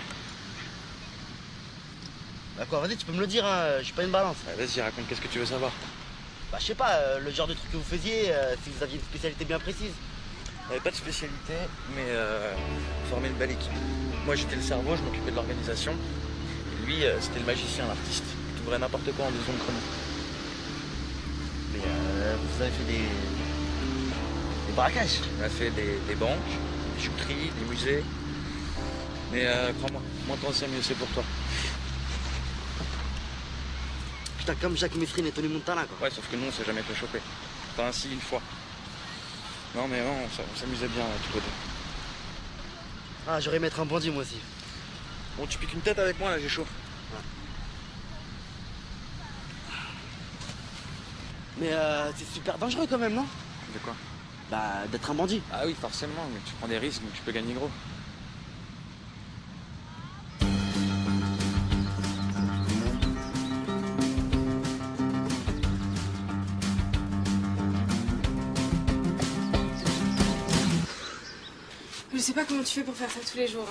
Speaker 4: Bah quoi, vas-y, tu peux me le dire, hein, je suis pas une balance.
Speaker 1: Vas-y, raconte, qu'est-ce que tu veux savoir?
Speaker 4: Bah, je sais pas, le genre de truc que vous faisiez, si vous aviez une spécialité bien précise.
Speaker 1: On n'avait pas de spécialité, mais on formait une belle équipe. Moi, j'étais le cerveau, je m'occupais de l'organisation. Et lui, c'était le magicien, l'artiste. Il ouvrait n'importe quoi en 2 secondes chrono.
Speaker 4: Mais vous avez fait des braquages?
Speaker 1: On a fait des banques, des chouteries, des musées. Mais crois-moi, moins t'en sais, mieux c'est pour toi.
Speaker 4: Putain, comme Jacques Messrine et Tony Montana, quoi.
Speaker 1: Ouais, sauf que nous, on s'est jamais fait choper. Enfin, si, une fois. Non, mais non, on s'amusait bien, là, tous les deux.
Speaker 4: Ah, j'aurais aimé être un bandit, moi aussi.
Speaker 1: Bon, tu piques une tête avec moi, là, j'ai chaud.
Speaker 4: Mais c'est super dangereux quand même, non?
Speaker 5: De quoi?
Speaker 4: Bah, d'être un bandit.
Speaker 5: Ah oui, forcément, mais tu prends des risques, donc tu peux gagner gros.
Speaker 3: Je sais pas comment tu fais pour faire ça tous les jours.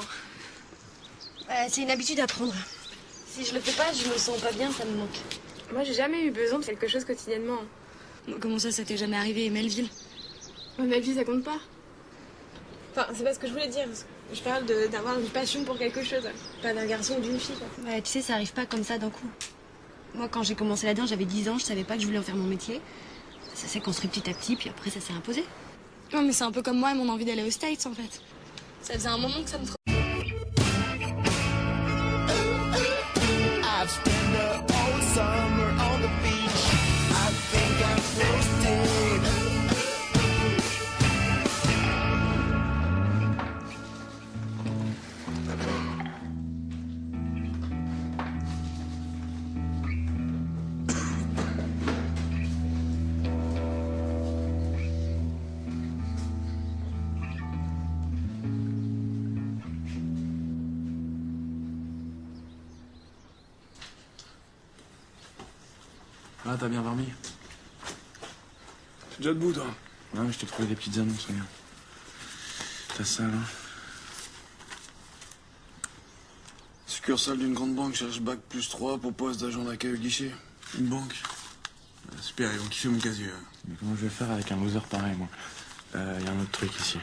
Speaker 6: C'est une habitude à prendre. Si je le fais pas, je me sens pas bien, ça me manque.
Speaker 3: Moi, j'ai jamais eu besoin de quelque chose quotidiennement.
Speaker 10: Comment ça t'est jamais arrivé, Melville?
Speaker 3: Melville, ça compte pas. Enfin, c'est pas ce que je voulais dire. Je parle d'avoir une passion pour quelque chose. Pas d'un garçon ou d'une fille, quoi.
Speaker 6: Ouais, tu sais, ça arrive pas comme ça d'un coup. Moi, quand j'ai commencé la danse, j'avais 10 ans, je savais pas que je voulais en faire mon métier. Ça s'est construit petit à petit, puis après, ça s'est imposé.
Speaker 3: Non, mais c'est un peu comme moi et mon envie d'aller aux States, en fait. Ça faisait un moment que ça me trottait.
Speaker 9: I've spent the whole summer on the beach. I think I'm roasted.
Speaker 2: Ah, t'as bien dormi? T'es déjà debout, toi?
Speaker 5: Non, mais je t'ai trouvé des petites annonces, regarde. T'as ça, là?
Speaker 2: Succursale d'une grande banque cherche bac +3 pour poste d'agent d'accueil au guichet. Une banque? Super, ils vont kiffer mon casier.
Speaker 5: Mais comment je vais faire avec un loser pareil, moi? Y a un autre truc ici.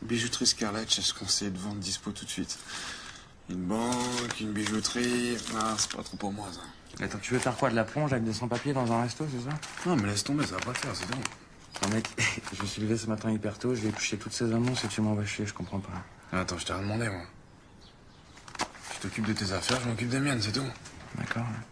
Speaker 2: Bijouterie Scarlett, j'ai ce conseiller de vente dispo tout de suite. Une banque, une bijouterie... Ah, c'est pas trop pour moi, ça.
Speaker 5: Attends, tu veux faire quoi? De la plonge avec des sans-papiers dans un resto, c'est ça?
Speaker 2: Non, mais laisse tomber, ça va pas te faire, c'est tout.
Speaker 5: Non, mec, je me suis levé ce matin hyper tôt, je vais éplucher toutes ces annonces et tu m'envoies chier, je comprends pas.
Speaker 2: Attends, je t'ai rien demandé, moi. Tu t'occupes de tes affaires, je m'occupe des miennes, c'est tout.
Speaker 5: D'accord, ouais.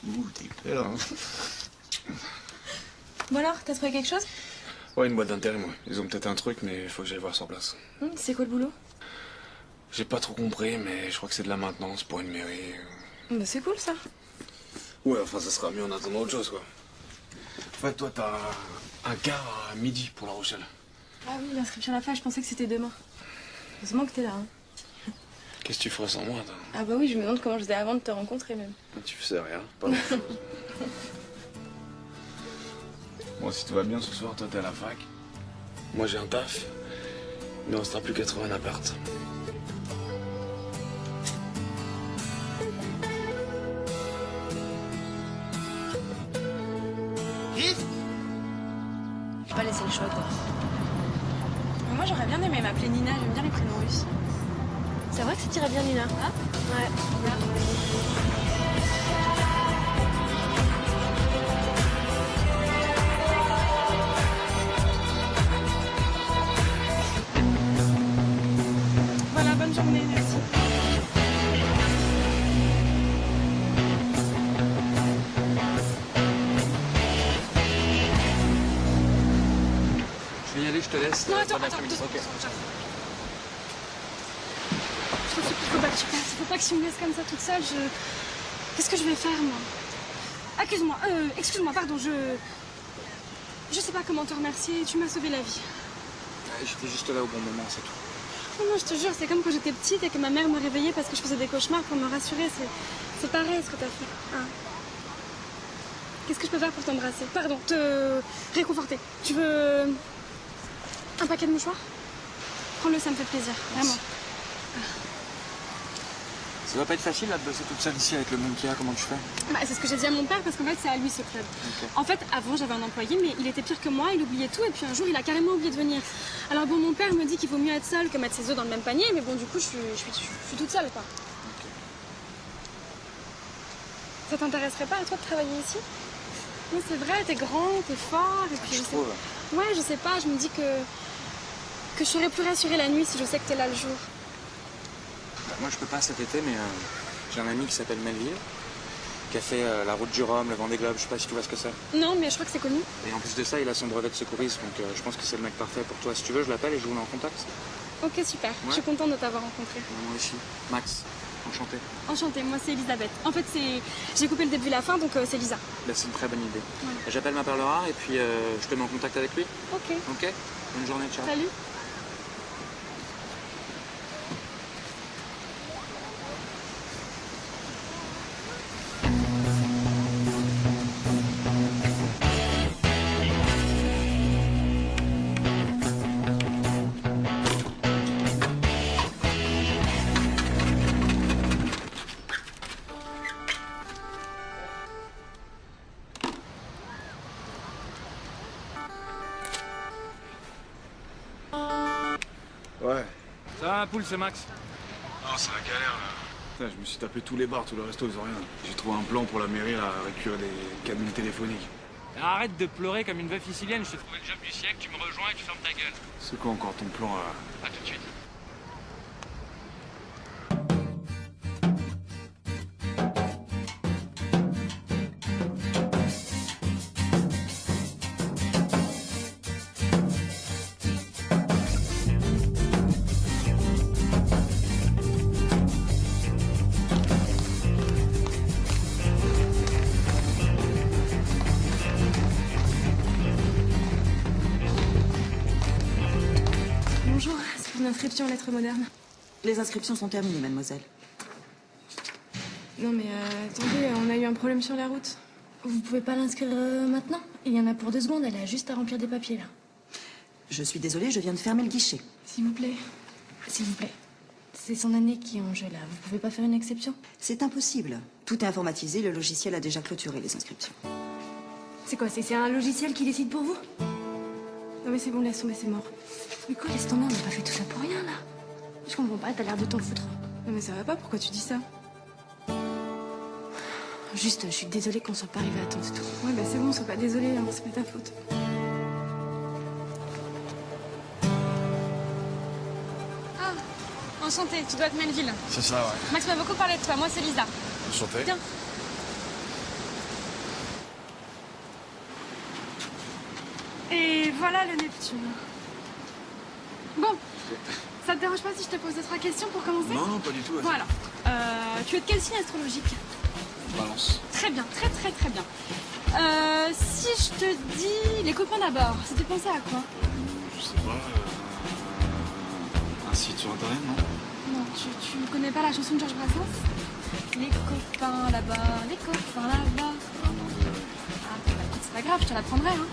Speaker 2: Ouh, t'es belle, hein.
Speaker 3: Bon alors, t'as trouvé quelque chose?
Speaker 2: Ouais, une boîte d'intérim, ouais. Ils ont peut-être un truc, mais il faut que j'aille voir sur place.
Speaker 3: C'est quoi le boulot?
Speaker 2: J'ai pas trop compris, mais je crois que c'est de la maintenance pour une mairie.
Speaker 3: Bah c'est cool, ça.
Speaker 2: Ouais, enfin, ça sera mieux en attendant autre chose, quoi. En fait, toi, t'as un quart à midi pour La Rochelle.
Speaker 3: Ah oui, l'inscription à la fac, je pensais que c'était demain. Heureusement que t'es là, hein.
Speaker 2: Qu'est-ce que tu ferais sans moi, toi?
Speaker 3: Ah bah oui, je me demande comment je faisais avant de te rencontrer, même.
Speaker 2: Tu faisais rien, pas grand-chose. Bon, si tout va bien, ce soir, toi, t'es à la fac. Moi, j'ai un taf. Mais on sera plus qu'à trouver un appart.
Speaker 6: Je vais pas laisser le choix, quoi.
Speaker 3: Moi, j'aurais bien aimé m'appeler Nina, j'aime bien les prénoms russes.
Speaker 6: C'est vrai que ça t'irait bien, Nina?
Speaker 3: Hein?
Speaker 6: Ouais.
Speaker 3: Voilà, bonne journée, merci.
Speaker 5: Je vais y aller, je te laisse.
Speaker 3: Non, attends,
Speaker 5: Bon
Speaker 3: attends,
Speaker 5: après-midi.
Speaker 3: 2 secondes,
Speaker 5: Ok.
Speaker 3: Je te supplie, faut pas que tu passes. Faut pas que tu me laisses comme ça toute seule. Qu'est-ce que je vais faire, moi? Excuse-moi, pardon, je sais pas comment te remercier. Tu m'as sauvé la vie.
Speaker 5: J'étais juste là au bon moment, c'est tout.
Speaker 3: Non, je te jure, c'est comme quand j'étais petite et que ma mère me réveillait parce que je faisais des cauchemars pour me rassurer. C'est pareil ce que t'as fait. Hein. Qu'est-ce que je peux faire pour t'embrasser? Pardon, te réconforter. Tu veux un paquet de mouchoirs? Prends-le, ça me fait plaisir, vraiment.
Speaker 5: Ça va pas être facile là de bosser toute seule ici avec le monde qu'il y a, comment tu fais?
Speaker 3: Bah, c'est ce que j'ai dit à mon père parce qu'en fait c'est à lui ce club.
Speaker 5: Okay.
Speaker 3: En fait avant j'avais un employé mais il était pire que moi, il oubliait tout et puis un jour il a carrément oublié de venir. Alors bon mon père me dit qu'il vaut mieux être seul que mettre ses œufs dans le même panier mais bon du coup je suis toute seule quoi.
Speaker 5: Okay.
Speaker 3: Ça t'intéresserait pas à toi de travailler ici? Non c'est vrai, t'es grand, t'es fort et puis
Speaker 5: je trouve.
Speaker 3: Ouais je sais pas, je me dis que je serais plus rassurée la nuit si je sais que t'es là le jour.
Speaker 5: Bah, moi je peux pas cet été mais j'ai un ami qui s'appelle Melville qui a fait la route du Rhum, le Vendée Globe, je sais pas si tu vois ce que c'est.
Speaker 3: Non mais je crois que c'est connu.
Speaker 5: Et en plus de ça il a son brevet de secouriste donc je pense que c'est le mec parfait pour toi. Si tu veux je l'appelle et je vous mets en contact.
Speaker 3: Ok super, je suis contente de t'avoir rencontré.
Speaker 5: Moi aussi. Max, enchanté.
Speaker 3: Enchantée, moi c'est Elisabeth. En fait j'ai coupé le début et la fin donc c'est Lisa.
Speaker 5: Bah, c'est une très bonne idée.
Speaker 3: Ouais.
Speaker 5: J'appelle ma perle rare et puis je te mets en contact avec lui.
Speaker 3: Ok.
Speaker 5: Ok. Bonne journée, ciao.
Speaker 3: Salut.
Speaker 2: Ouais.
Speaker 5: Ça va ma poule, c'est Max.
Speaker 2: Non, c'est la galère là. Putain, je me suis tapé tous les bars, tout le resto, ils ont rien. J'ai trouvé un plan pour la mairie là, récupérer des cabines téléphoniques.
Speaker 5: Arrête de pleurer comme une veuve sicilienne, je t'ai trouvé le job du siècle, tu me rejoins et tu fermes ta gueule.
Speaker 2: C'est quoi encore ton plan là?
Speaker 5: A tout de suite.
Speaker 3: Bonjour, c'est pour une inscription en lettres modernes.
Speaker 8: Les inscriptions sont terminées, mademoiselle.
Speaker 3: Non mais attendez, on a eu un problème sur la route.
Speaker 6: Vous pouvez pas l'inscrire maintenant? Il y en a pour 2 secondes, elle a juste à remplir des papiers là.
Speaker 8: Je suis désolée, je viens de fermer le guichet.
Speaker 6: S'il vous plaît. S'il vous plaît. C'est son année qui est en jeu là, vous pouvez pas faire une exception?
Speaker 8: C'est impossible. Tout est informatisé, le logiciel a déjà clôturé les inscriptions.
Speaker 6: C'est quoi, c'est un logiciel qui décide pour vous?
Speaker 3: Non mais c'est bon, laisse tomber, c'est mort.
Speaker 6: Mais quoi, laisse tomber, on n'a pas fait tout ça pour rien là. Je comprends pas, t'as l'air de t'en foutre.
Speaker 3: Non mais ça va pas, pourquoi tu dis ça?
Speaker 6: Juste, je suis désolée qu'on soit pas arrivé à temps, c'est tout.
Speaker 3: Ouais bah c'est bon, sois pas désolée, hein, c'est pas ta faute. Ah, enchantée, tu dois être Melville.
Speaker 2: C'est ça, ouais.
Speaker 3: Max m'a beaucoup parlé de toi, moi c'est Lisa.
Speaker 2: Enchanté.
Speaker 3: Tiens. Et voilà le Neptune. Bon, ça te dérange pas si je te pose 2-3 questions pour commencer?
Speaker 2: Non, non, pas du tout. Ouais.
Speaker 3: Bon alors, tu es de quel signe astrologique?
Speaker 2: Balance.
Speaker 3: Très bien, très très très bien. Si je te dis les copains d'abord, ça te fait penser à quoi?
Speaker 2: Je sais pas. Un site sur internet, non?
Speaker 3: Non, tu ne connais pas la chanson de Georges Brassens? Les copains là-bas, les copains là-bas.
Speaker 2: Ah non, désolé.
Speaker 3: Ah, bah, écoute, c'est pas grave, je te l'apprendrai. Hein.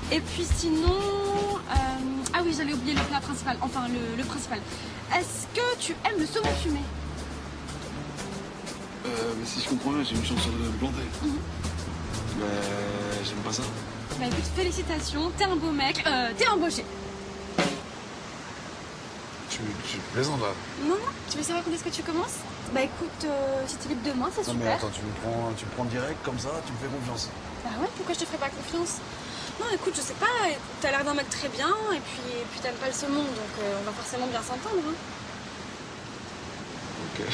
Speaker 3: Et puis sinon... Ah oui, j'allais oublier le plat principal, enfin le principal. Est-ce que tu aimes le saumon fumé?
Speaker 2: Mais si je comprends bien, j'ai une chance sur 2 de me planter. J'aime pas ça.
Speaker 3: Bah écoute, félicitations, t'es un beau mec, t'es embauché.
Speaker 2: Tu plaisantes là?
Speaker 3: Non, non, tu veux savoir quand est-ce que tu commences? Bah écoute, si t'es libre demain, c'est
Speaker 2: Non
Speaker 3: super.
Speaker 2: mais attends, tu me prends direct comme ça, tu me fais confiance.
Speaker 3: Bah ouais, pourquoi je te ferais pas confiance? Non, écoute, je sais pas, t'as l'air d'un mec très bien, et puis t'aimes pas le saumon, donc on va forcément bien s'entendre. Hein.
Speaker 2: Ok.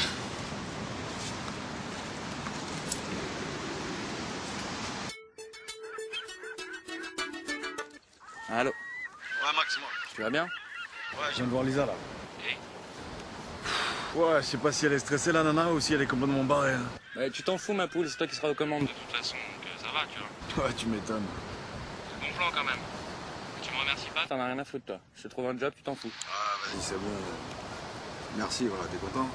Speaker 5: Allô?
Speaker 2: Ouais, Max, moi.
Speaker 5: Tu vas bien?
Speaker 2: Ouais, je viens de voir Lisa là. Ouais, je sais pas si elle est stressée la nana ou si elle est complètement barrée. Hein.
Speaker 5: Bah, tu t'en fous ma poule, c'est toi qui seras aux commandes. De toute façon, donc ça va, tu vois.
Speaker 2: Ouais, tu m'étonnes.
Speaker 5: C'est bon plan quand même. Tu me remercies pas, t'en as rien à foutre toi. Je te trouve un job, tu t'en fous.
Speaker 2: Ah, vas-y, c'est bon. Merci, voilà, t'es content?